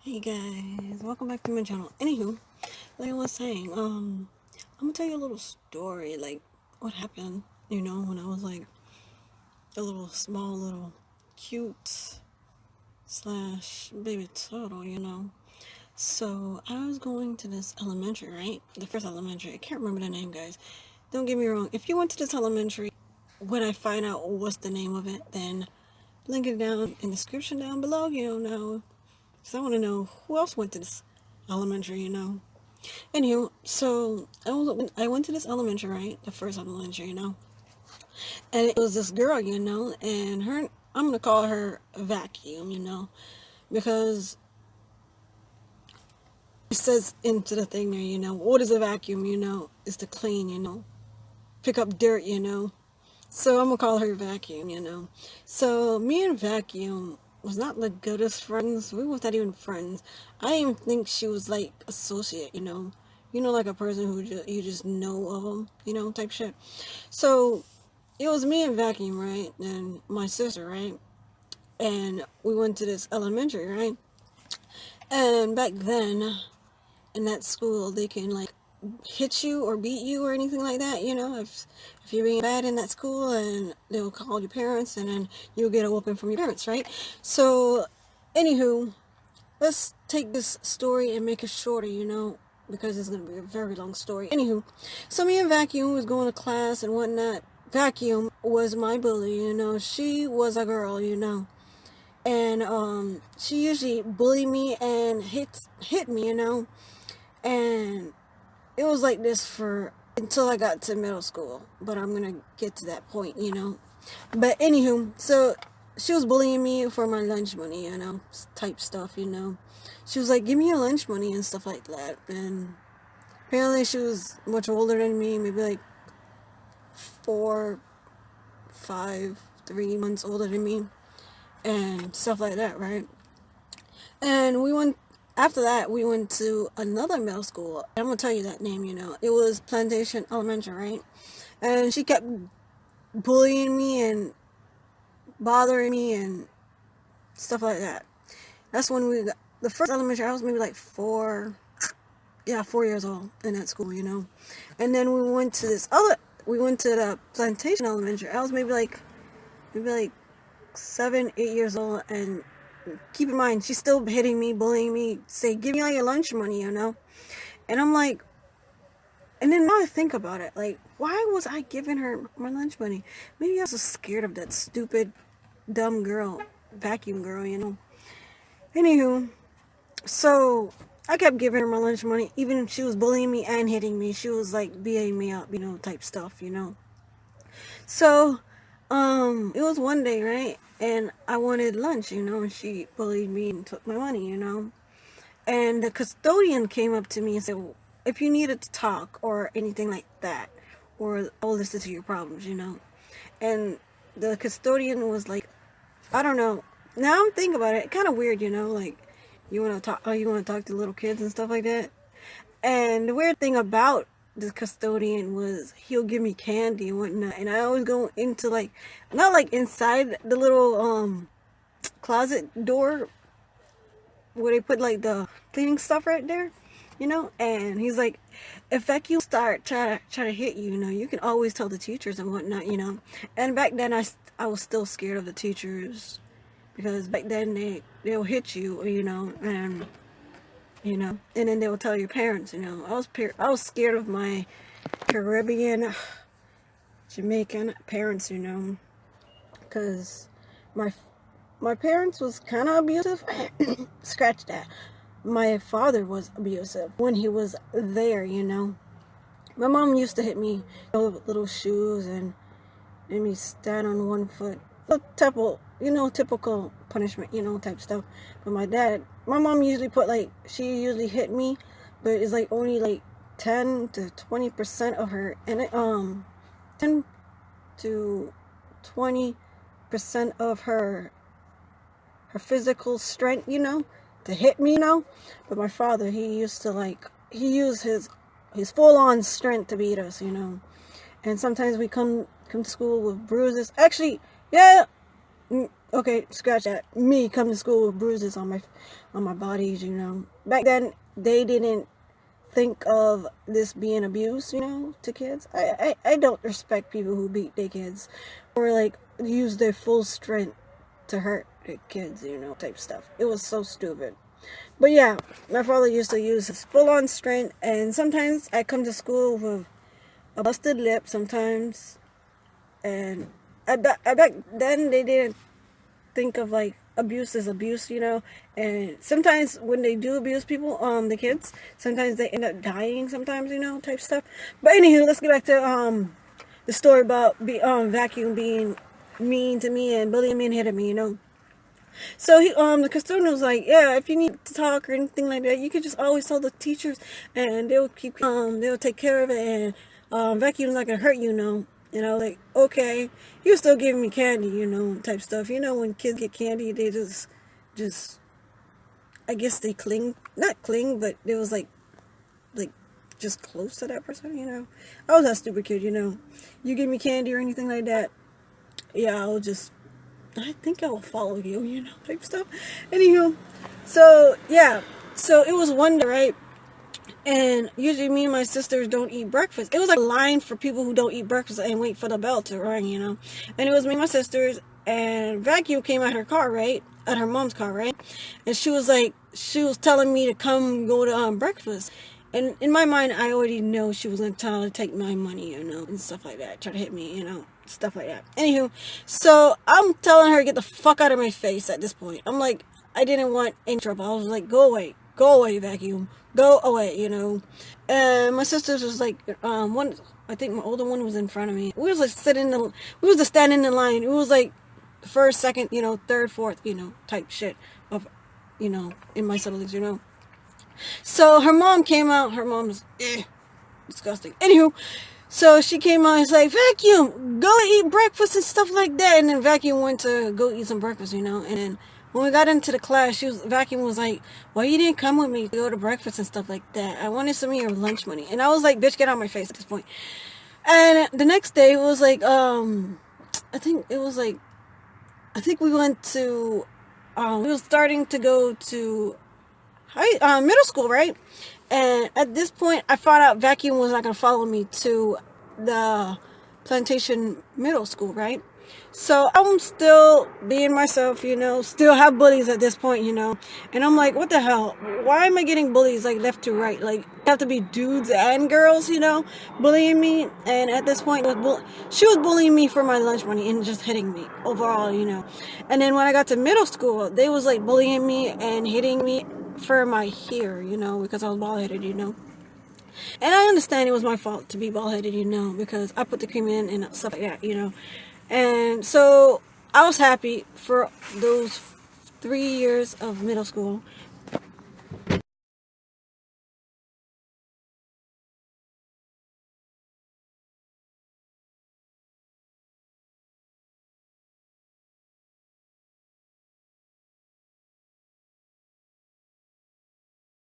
Hey guys, welcome back to my channel. Anywho, like I was saying, I'm gonna tell you a little story, like what happened, when I was like a little small, little cute slash baby turtle. So I was going to this elementary, right? The first elementary. I can't remember the name, guys. Don't get me wrong. If you went to this elementary, when I find out what's the name of it, then link it down in the description down below, now. Because I want to know who else went to this elementary. Anywho, so I went to this elementary, right? The first elementary, and it was this girl, and I'm gonna call her Vacuum, because it says into the thing there, what is a vacuum, is to clean, pick up dirt, So I'm gonna call her Vacuum, So me and Vacuum was not the goodest friends. We was not even friends. I didn't even think she was like associate, like a person who you just know of them, type shit. So it was me and Vacuum, right, and my sister, right, and we went to this elementary, right, and back then in that school they can like hit you or beat you or anything like that, if you're being bad in that school, and they'll call your parents and then you'll get a whooping from your parents, right? So anywho, let's take this story and make it shorter, because it's going to be a very long story. Anywho, so me and Vacuum was going to class and whatnot. Vacuum was my bully, she was a girl, and she usually bullied me and hit me, and it was like this for until I got to middle school, but I'm gonna get to that point, But anywho, so she was bullying me for my lunch money, type stuff, She was like, "Give me your lunch money" and stuff like that. And apparently, she was much older than me, maybe like 4, 5, 3 months older than me, and stuff like that, right? And after that, we went to another middle school. I'm going to tell you that name, It was Plantation Elementary, right? And she kept bullying me and bothering me and stuff like that. That's when we got the first elementary. I was maybe like 4 years old in that school, And then we went to the Plantation Elementary. I was maybe like 7, 8 years old, and keep in mind, she's still hitting me, bullying me, say, "Give me all your lunch money," And I'm like, and then now I think about it, like, why was I giving her my lunch money? Maybe I was just scared of that stupid, dumb girl, Vacuum girl, Anywho, so I kept giving her my lunch money, even if she was bullying me and hitting me. She was like beating me up, type stuff, So, it was one day, right? And I wanted lunch, and she bullied me and took my money, And the custodian came up to me and said, "Well, if you needed to talk or anything like that, or I'll listen to your problems, And the custodian was like, I don't know. Now I'm thinking about it, kind of weird, like you want to talk to little kids and stuff like that. And the weird thing about the custodian was he'll give me candy and whatnot, and I always go into like, not like inside the little closet door where they put like the cleaning stuff right there, And he's like, if you start try to hit you, you can always tell the teachers and whatnot, And back then I was still scared of the teachers, because back then they'll hit you, and then they'll tell your parents, I was scared of my Caribbean, Jamaican parents, because my my parents was kind of abusive. Scratch that. My father was abusive when he was there, My mom used to hit me with little shoes and made me stand on one foot. Typical punishment, type stuff. But my mom usually she usually hit me, but it's like only like 10 to 20% of her, and 10 to 20% of her physical strength, to hit me, But my father, he used his full on strength to beat us, And sometimes we come to school with bruises. Actually, yeah, Okay, scratch that. Me coming to school with bruises on my bodies, you know. Back then, they didn't think of this being abuse, you know, to kids. I don't respect people who beat their kids or like use their full strength to hurt their kids, you know, type stuff. It was so stupid. But yeah, my father used to use his full on strength, and sometimes I come to school with a busted lip sometimes, and I back then they didn't think of like abuse as abuse, you know. And sometimes when they do abuse people, the kids, sometimes they end up dying sometimes, you know, type stuff. But anywho, let's get back to the story about Vacuum being mean to me and bullying me and hitting me, you know. So the custodian was like, yeah, if you need to talk or anything like that, you could just always tell the teachers, and they'll take care of it, and Vacuum's not gonna hurt you, know. You know, like, okay, you're still giving me candy, you know, type stuff. You know, when kids get candy, they just, I guess they not cling, but it was like, just close to that person, you know. I was that stupid kid, you know. You give me candy or anything like that, yeah, I think I will follow you, you know, type stuff. Anywho, so, yeah, so it was one day, right? And usually me and my sisters don't eat breakfast. It was like a line for people who don't eat breakfast and wait for the bell to ring, you know. And it was me and my sisters, and Vacuum came out her car, right? At her mom's car, right? And she was telling me to come go to breakfast. And in my mind, I already know she was going to try to take my money, you know, and stuff like that. Try to hit me, you know, stuff like that. Anywho, so I'm telling her to get the fuck out of my face at this point. I'm like, I didn't want any trouble. I was like, go away, Vacuum. Go away, you know. And my sisters was like, one, I think my older one was in front of me. We was like we was just standing in line. It was like first, second, you know, third, fourth, you know, type shit of, you know, in my siblings, you know. So her mom came out. Her mom's disgusting. Anywho, so she came out and was like, Vacuum, go eat breakfast and stuff like that. And then Vacuum went to go eat some breakfast, you know. And then when we got into the class, Vacuum was like, why you didn't come with me to go to breakfast and stuff like that? I wanted some of your lunch money. And I was like, bitch, get out of my face at this point. And the next day, it was like, I think we went to, we were starting to go to middle school, right? And at this point, I found out Vacuum was not going to follow me to the Plantation Middle School, right? So I'm still being myself, you know, still have bullies at this point, you know. And I'm like, what the hell? Why am I getting bullies like left to right? Like, have to be dudes and girls, you know, bullying me. And at this point, she was bullying me for my lunch money and just hitting me overall, you know. And then when I got to middle school, they was like bullying me and hitting me for my hair, you know, because I was bald-headed, you know. And I understand it was my fault to be bald-headed, you know, because I put the cream in and stuff like that, you know. And so I was happy for those 3 years of middle school.